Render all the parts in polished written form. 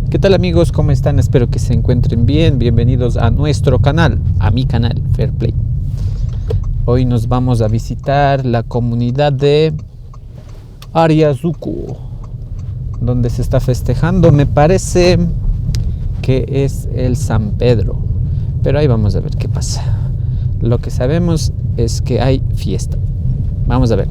¿Qué tal amigos? ¿Cómo están? Espero que se encuentren bien. Bienvenidos a nuestro canal, a mi canal, Fair Play. Hoy nos vamos a visitar la comunidad de Ariazucu, donde se está festejando, me parece que es el San Pedro. Pero ahí vamos a ver qué pasa. Lo que sabemos es que hay fiesta. Vamos a ver.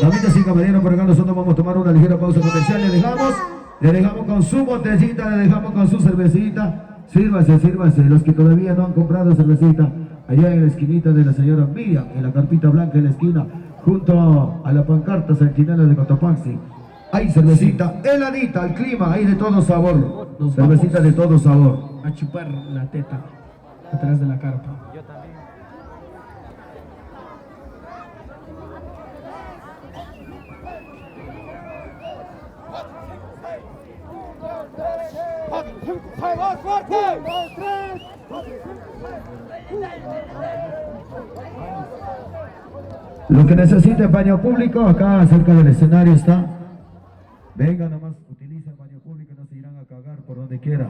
Damas y caballeros, por acá nosotros vamos a tomar una ligera pausa comercial. Le dejamos con su botellita, le dejamos con su cervecita. Sírvase, sírvase. Los que todavía no han comprado cervecita, allá en la esquinita de la señora Miriam, en la carpita blanca en la esquina, junto a la pancarta Centinela de Cotopaxi. Hay cervecita heladita, al clima, hay de todo sabor. Cervecita de todo sabor. A chupar la teta atrás de la carpa. Lo que necesite baño público, acá cerca del escenario está. Venga nomás, utilicen baño público, no se irán a cagar por donde quiera.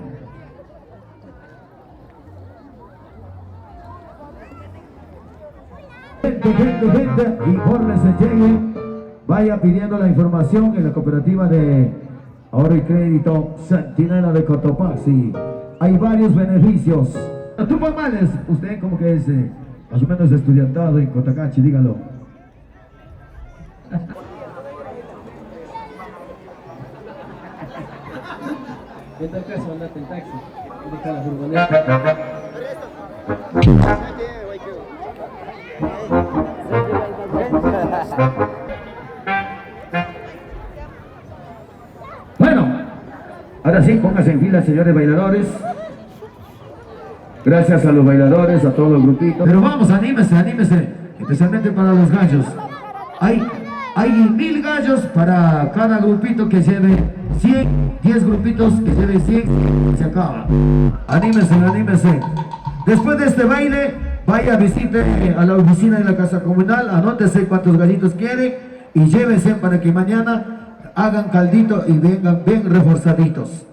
Gente, infórmese, llegue, vaya pidiendo la información en la cooperativa de ahorro y crédito Centinela de Cotopaxi. Hay varios beneficios. Tupamales, usted como que es más o menos estudiantado en Cotacachi, dígalo. En tal caso andate en taxi, deja la furgoneta. Bueno, ahora sí, pónganse en fila, señores bailadores. Gracias a los bailadores, a todos los grupitos. Pero vamos, anímese, anímese, especialmente para los gallos. Hay 1000 gallos para cada grupito que lleve 100, 10 grupitos que lleve 100, se acaba. Anímese, anímese. Después de este baile, vaya, visite a la oficina de la casa comunal, anótese cuántos gallitos quiere y llévese para que mañana hagan caldito y vengan bien reforzaditos.